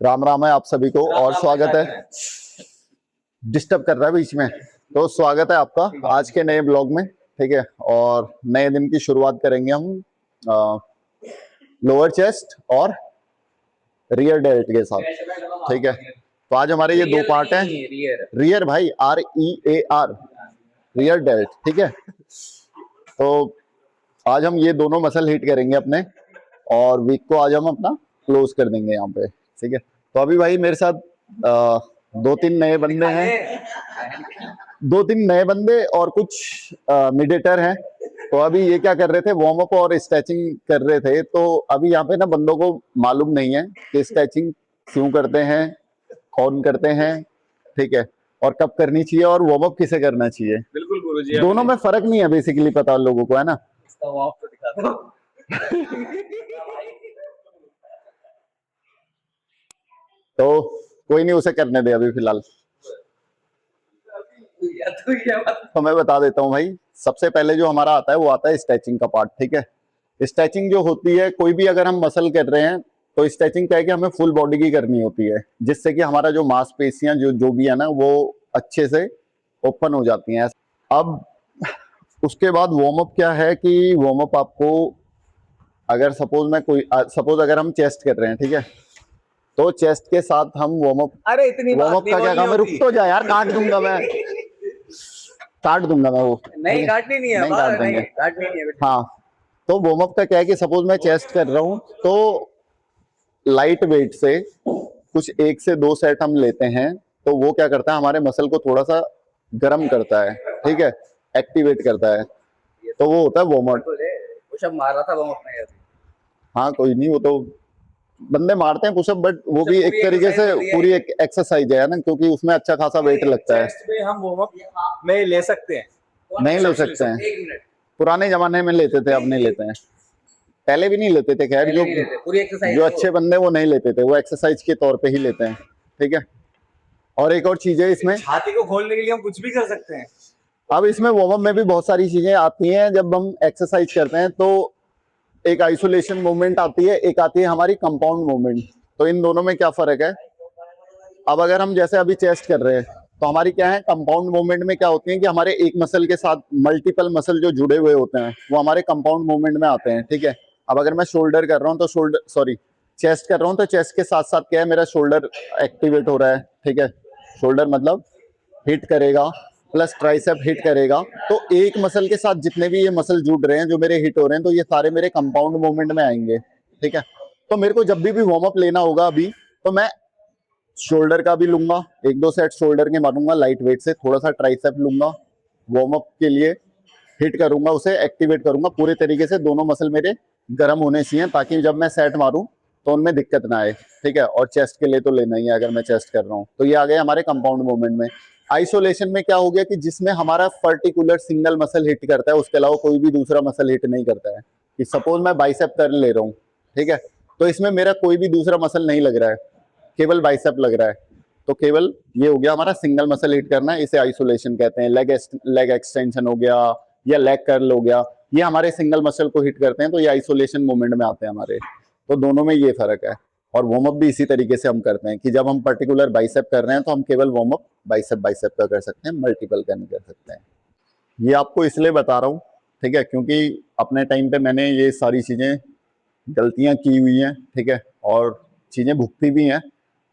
राम राम है आप सभी को और स्वागत है। डिस्टर्ब कर रहा है बीच में, तो स्वागत है आपका आज के नए ब्लॉग में। ठीक है, और नए दिन की शुरुआत करेंगे हम लोअर चेस्ट और रियर डेल्ट के साथ। ठीक है, तो आज हमारे ये दो पार्ट हैं। रियर भाई, REAR, रियर डेल्ट। ठीक है, तो आज हम ये दोनों मसल हिट करेंगे अपने, और वीक को आज हम अपना क्लोज कर देंगे यहाँ पे। ठीक है, तो अभी भाई मेरे साथ दो तीन नए बंदे हैं, दो तीन नए बंदे और कुछ मिडेटर हैं। तो अभी ये क्या कर रहे थे, वार्म अप और स्ट्रेचिंग कर रहे थे। तो अभी यहाँ पे ना बंदों को मालूम नहीं है कि स्ट्रेचिंग क्यों करते हैं, कौन करते हैं, ठीक है, और कब करनी चाहिए और वार्म अप किसे करना चाहिए। बिल्कुल गुरुजी, दोनों में फर्क नहीं है बेसिकली, पता लोगों को, है ना। इसका वार्म तो दिखा दो। तो कोई नहीं, उसे करने दे अभी फिलहाल। तो मैं बता देता हूँ भाई, सबसे पहले जो हमारा आता है वो आता है स्ट्रेचिंग का पार्ट। ठीक है, स्ट्रेचिंग जो होती है, कोई भी अगर हम मसल कर रहे हैं तो स्ट्रेचिंग क्या है कि हमें फुल बॉडी की करनी होती है, जिससे कि हमारा जो मांसपेशियां जो भी है ना वो अच्छे से ओपन हो जाती हैं। अब उसके बाद वार्म अप क्या है कि वार्म अप आपको, अगर सपोज अगर हम चेस्ट कर रहे हैं, ठीक है, तो चेस्ट के साथ हम वार्म अप। अरे इतनी वार्म अप का क्या काम है, रुक तो जा यार, काट दूंगा मैं, काट दूंगा मैं वो। नहीं काटनी नहीं है, नहीं काट देंगे। काटनी नहीं है। हाँ, तो वार्म अप का क्या है कि सपोज मैं चेस्ट कर रहा हूँ तो लाइट वेट से कुछ 1 से 2 सेट हम लेते हैं। तो वो क्या करता है, हमारे मसल को थोड़ा सा गर्म करता है, ठीक है, एक्टिवेट करता है। तो वो होता है वार्म अप। पुशअप मार रहा था वार्म अप में। हाँ कोई नहीं, वो तो बंदे मारते हैं पुशअप, बट वो भी एक तरीके से पूरी एक एक्सरसाइज है ना, क्योंकि उसमें अच्छा खासा वेट लगता है। चेस्ट पे हम वार्म अप में ले सकते हैं? नहीं ले सकते हैं, पुराने जमाने में लेते थे, अब नहीं लेते हैं। पहले भी नहीं लेते थे, खैर जो अच्छे बंदे वो नहीं लेते थे, वो एक्सरसाइज के तौर पे ही लेते हैं। ठीक है, और एक और चीज है इसमें, छाती को खोलने के लिए हम कुछ भी कर सकते हैं। अब इसमें वार्म अप में भी बहुत सारी चीजें आती हैं। जब हम एक्सरसाइज करते हैं तो एक आइसोलेशन मूवमेंट आती है, एक आती है हमारी कंपाउंड मूवमेंट। तो इन दोनों में क्या फर्क है, अब अगर हम जैसे अभी चेस्ट कर रहे हैं तो हमारी क्या है, कंपाउंड मूवमेंट में क्या होती है कि हमारे एक मसल के साथ मल्टीपल मसल जो जुड़े हुए होते हैं वो हमारे कंपाउंड मूवमेंट में आते हैं। ठीक है, अब अगर मैं शोल्डर कर रहा हूँ तो चेस्ट कर रहा हूँ तो चेस्ट के साथ साथ क्या है, मेरा शोल्डर एक्टिवेट हो रहा है। ठीक है, शोल्डर मतलब हिट करेगा, प्लस ट्राइसेप हिट करेगा। तो एक मसल के साथ जितने भी ये मसल जुड़ रहे हैं जो मेरे हिट हो रहे हैं, तो ये सारे मेरे कंपाउंड मूवमेंट में आएंगे। ठीक है, तो मेरे को जब भी वार्म अप लेना होगा अभी, तो मैं शोल्डर का भी लूंगा, 1-2 सेट शोल्डर के मारूंगा लाइट वेट से, थोड़ा सा ट्राइसेप लूंगा वार्म अप के लिए, हिट करूंगा, उसे एक्टिवेट करूंगा पूरे तरीके से। दोनों मसल मेरे गर्म होने चाहिए ताकि जब मैं सेट मारूं तो उनमें दिक्कत ना आए। ठीक है, और चेस्ट के लिए तो लेना ही है, अगर मैं चेस्ट कर रहा हूँ तो ये आ गए हमारे कंपाउंड मूवमेंट में। आइसोलेशन में क्या हो गया कि जिसमें हमारा पर्टिकुलर सिंगल मसल हिट करता है, उसके अलावा कोई भी दूसरा मसल हिट नहीं करता है। कि सपोज मैं बाइसेप कर ले रहा हूँ, ठीक है, तो इसमें मेरा कोई भी दूसरा मसल नहीं लग रहा है, केवल बाइसेप लग रहा है। तो केवल ये हो गया हमारा सिंगल मसल हिट करना है, इसे आइसोलेशन कहते हैं। लेग एक्सटेंशन हो गया या लेग कर्ल हो गया, ये हमारे सिंगल मसल को हिट करते हैं, तो ये आइसोलेशन मूवमेंट में आते हैं हमारे। तो दोनों में ये फर्क है। और वार्म अप भी इसी तरीके से हम करते हैं कि जब हम पर्टिकुलर बाइसेप कर रहे हैं तो हम केवल वार्म अप बाइसेप का कर सकते हैं, मल्टीपल का नहीं कर सकते हैं। ये आपको इसलिए बता रहा हूँ, ठीक है, क्योंकि अपने टाइम पे मैंने ये सारी चीजें गलतियां की हुई हैं। ठीक है, और चीजें भुगती भी हैं,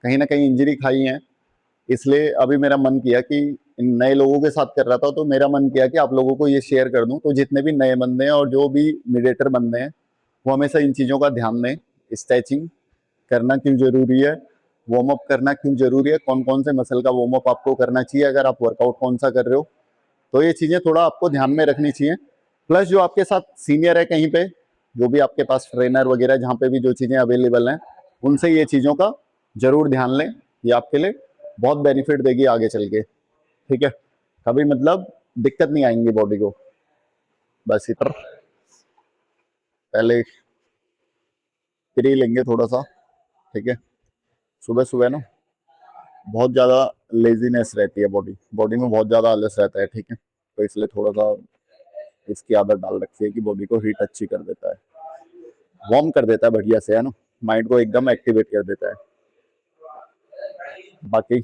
कहीं ना कहीं इंजरी खाई है। इसलिए अभी मेरा मन किया कि इन नए लोगों के साथ कर रहा था, तो मेरा मन किया कि आप लोगों को ये शेयर कर दूं। तो जितने भी नए बंदे हैं और जो भी मिडेटर बंदे हैं, वो हमेशा इन चीज़ों का ध्यान दें। स्ट्रेचिंग करना क्यों जरूरी है, वार्म अप करना क्यों जरूरी है, कौन कौन से मसल का वार्म अप आपको करना चाहिए, अगर आप वर्कआउट कौन सा कर रहे हो, तो ये चीज़ें थोड़ा आपको ध्यान में रखनी चाहिए। प्लस जो आपके साथ सीनियर है कहीं पे, जो भी आपके पास ट्रेनर वगैरह जहाँ पे भी जो चीज़ें अवेलेबल हैं, उनसे ये चीज़ों का जरूर ध्यान लें। ये आपके लिए बहुत बेनिफिट देगी आगे चल के। ठीक है, कभी मतलब दिक्कत नहीं आएंगी बॉडी को। बस इतना, पहले फ्री लेंगे थोड़ा सा। ठीक है, सुबह सुबह ना बहुत ज़्यादा लेजीनेस रहती है, बॉडी में बहुत ज़्यादा आलस रहता है। ठीक है, तो इसलिए थोड़ा सा इसकी आदत डाल रखी है कि बॉडी को हीट अच्छी कर देता है, वार्म कर देता है बढ़िया से, है ना, माइंड को एकदम एक्टिवेट कर देता है। बाकी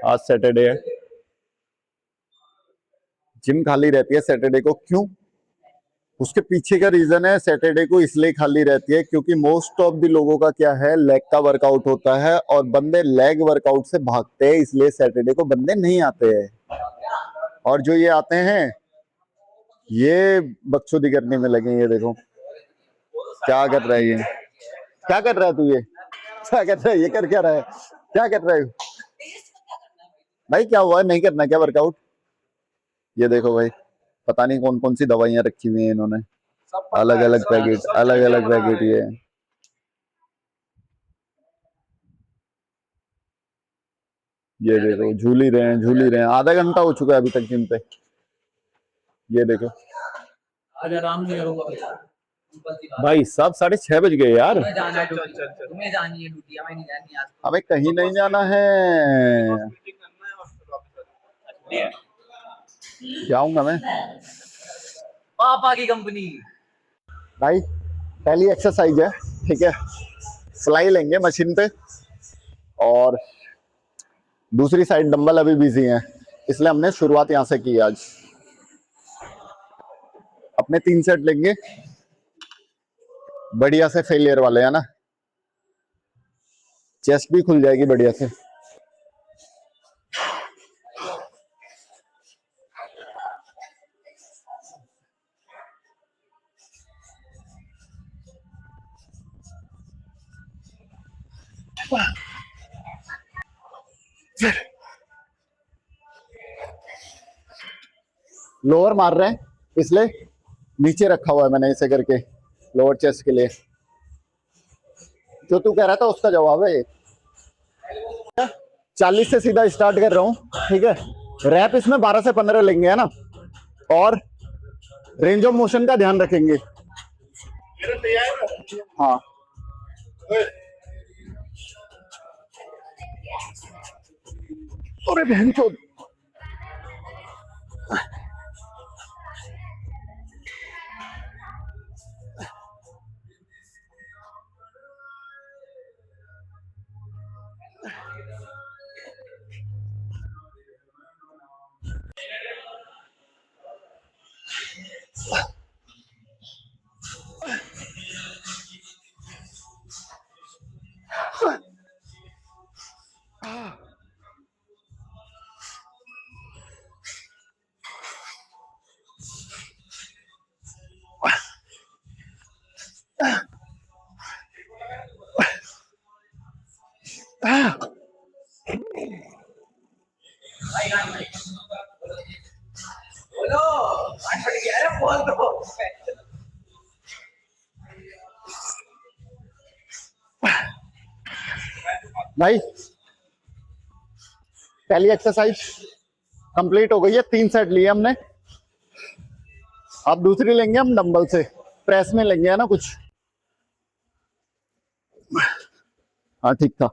आज सैटरडे है, जिम खाली रहती है सैटरडे को। क्यों? उसके पीछे का रीजन है, सैटरडे को इसलिए खाली रहती है क्योंकि मोस्ट ऑफ द लोगों का क्या है, लेग का वर्कआउट होता है और बंदे लेग वर्कआउट से भागते हैं, इसलिए सैटरडे को बंदे नहीं आते हैं। और जो ये आते हैं ये बकचोदी करने में लगे। ये देखो क्या कर रहा है ये, क्या कर रहा है तू, ये क्या कर रहा है, ये कर क्या रहा है, क्या कर रहा है भाई? क्या हुआ, नहीं करना क्या वर्कआउट? ये देखो भाई, पता नहीं कौन कौन सी दवाइयां रखी हुई हैं इन्होंने, अलग अलग पैकेट, अलग अलग पैकेट। ये देखो झूल ही रहे हैं, झूल ही रहे हैं। आधा घंटा हो चुका है अभी तक जिम पे। ये देखो आराम नहीं करूंगा भाई, साहब 6:30 बज गए यार। तुम्हें जाना है ड्यूटी, तुम्हें जानी है ड्यूटी, हमें नहीं जानी आज। हमें कहीं नहीं जाना है, जाऊंगा मैं पापा की कंपनी। भाई। पहली एक्सरसाइज है, ठीक है, सिलाई लेंगे मशीन पे, और दूसरी साइड डंबल अभी बिजी हैं, इसलिए हमने शुरुआत यहां से की आज। अपने 3 सेट लेंगे बढ़िया से, फेलियर वाले, है ना, चेस्ट भी खुल जाएगी बढ़िया से। लोअर मार रहे हैं इसलिए नीचे रखा हुआ है मैंने इसे करके, लोअर चेस्ट के लिए। जो तू कह रहा था उसका जवाब है ये। 40 से सीधा स्टार्ट कर रहा हूं, ठीक है। रैप इसमें 12 से 15 लेंगे, है ना, और रेंज ऑफ मोशन का ध्यान रखेंगे। हाँ अरे बहन चोद, बोलो अरे बोल दो। भाई पहली एक्सरसाइज कंप्लीट हो गई है, 3 सेट लिए हमने। अब दूसरी लेंगे हम डंबल से, प्रेस में लेंगे, है ना कुछ। हाँ ठीक था।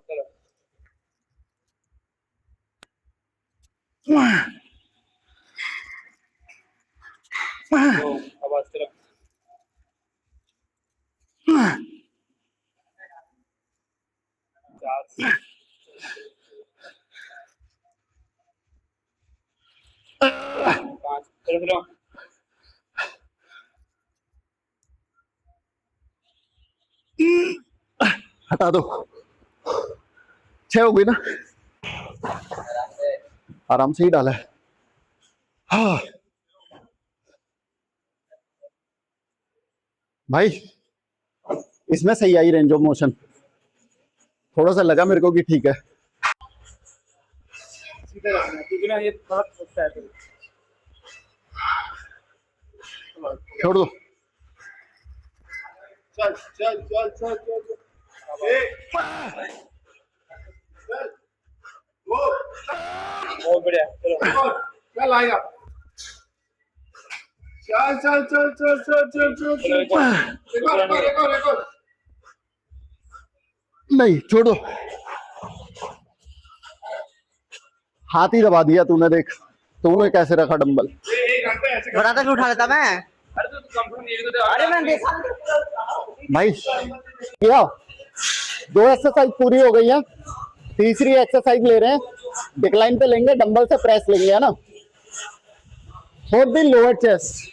हटा दो, 6 हो गई ना, आराम से ही डाला है। हाँ भाई, इसमें सही आई रेंज ऑफ मोशन, थोड़ा सा लगा मेरे को कि ठीक है। क्योंकि ना ये थोड़ा छोटा है, छोड़ दो। चल चल चल चल चल बहुत बढ़िया, चलो क्या लाएगा। चल चल चल चल चल चल चल चल, नहीं छोड़ दो, हाथ ही दबा दिया तूने, देख तूने कैसे रखा डंबल। बड़ा तक उठा लेता मैं। अरे तो कंफर्म नहीं तो अरे मैंने देखा भाई क्या 2 एक्सरसाइज पूरी हो गई है, तीसरी एक्सरसाइज ले रहे हैं, डिक्लाइन पे लेंगे, डंबल से प्रेस लेंगे, है ना, फॉर द लोअर चेस्ट।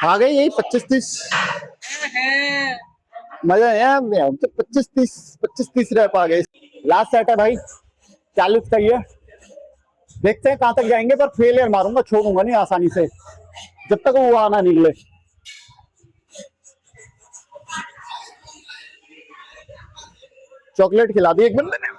आ गई यही 25-30 मजा है, 25-30 रैप आ गए। लास्ट सेट है भाई, 40 का ही है, देखते हैं कहां तक जाएंगे, पर फेलियर मारूंगा, छोड़ूंगा नहीं आसानी से जब तक वो आना निकले। चॉकलेट खिला दी एक बंदे ने।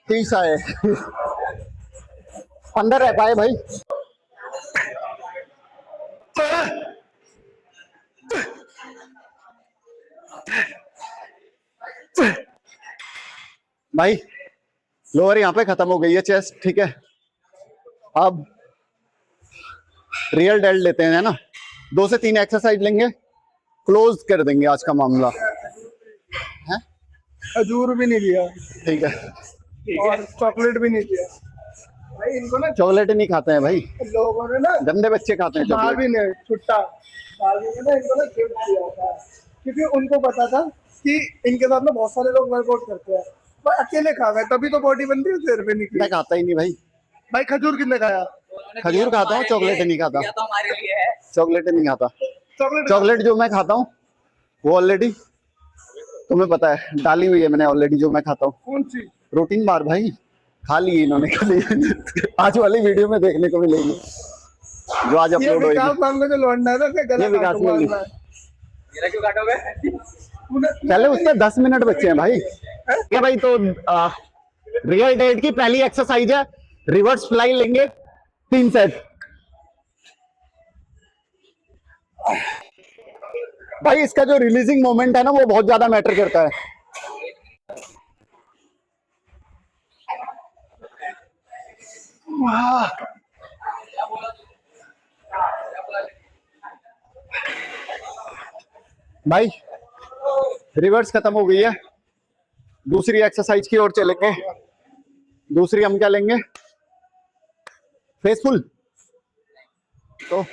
तीस आए, अंदर रह पाए भाई। भाई लोअर यहाँ पे खत्म हो गई है, चेस्ट ठीक है। अब रियल डेल्ट लेते हैं, है ना, 2 से 3 एक्सरसाइज लेंगे, क्लोज कर देंगे आज का मामला है। खजूर भी नहीं दिया ठीक है, और चॉकलेट भी नहीं दिया भाई इनको ना। चॉकलेट नहीं खाते हैं भाई, लोगों ने ना गंदे बच्चे खाते हैं चॉकलेट। भाभी ने छुट्टा भाभी ने ना इनको ना गिफ्ट दिया था, क्योंकि उनको पता था कि इनके साथ ना बहुत सारे लोग वर्कआउट करते हैं, भाई अकेले खा गए तभी तो बॉडी बनती है, सिर पे नहीं मैं खाता ही नहीं भाई, भाई। खजूर किसने खाया? खजूर खाता हूँ, चॉकलेट नहीं खाता, तो हमारे लिए है। चॉकलेट नहीं खाता। चॉकलेट चॉकलेट जो मैं खाता हूँ वो ऑलरेडी तुम्हें पता है डाली हुई है मैंने ऑलरेडी, जो मैं खाता हूँ। कौन सी? प्रोटीन बार भाई, खा ली इन्होंने खाली आज वाली वीडियो में देखने को मिलेगी, जो आज ये अपलोड होगी। विकास नाम का जो लौंडा है ना, उसका गला ये विकास काटूंगा वाली। मैं। मेरा क्यों काटोगे? पहले उसमें 10 मिनट बचे हैं भाई। क्या भाई, तो रियल डेट की पहली एक्सरसाइज है, रिवर्स फ्लाई लेंगे 3 सेट। भाई इसका जो रिलीजिंग मोमेंट है ना, वो बहुत ज्यादा मैटर करता है। भाई रिवर्स खत्म हो गई है, दूसरी एक्सरसाइज की ओर चलेंगे। दूसरी हम क्या लेंगे, फेसफुल, तो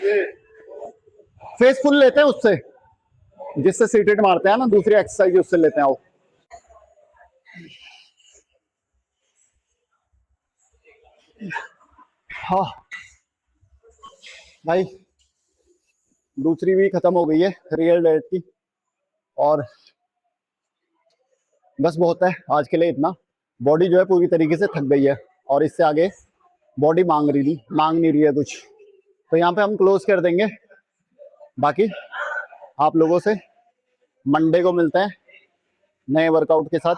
फेसफुल लेते हैं, उससे जिससे सीटेड मारते हैं ना, दूसरी एक्सरसाइज उससे लेते हैं। आओ हाँ भाई, दूसरी भी खत्म हो गई है रियल डेट की, और बस बहुत है आज के लिए इतना। बॉडी जो है पूरी तरीके से थक गई है, और इससे आगे बॉडी मांग नहीं रही है कुछ, तो यहाँ पे हम क्लोज कर देंगे। बाकी आप लोगों से मंडे को मिलते हैं नए वर्कआउट के साथ।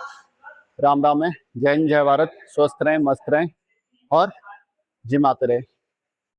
राम राम है, जय हिंद, जय भारत, स्वस्थ रहें, मस्त रहें और जिम आते रहे।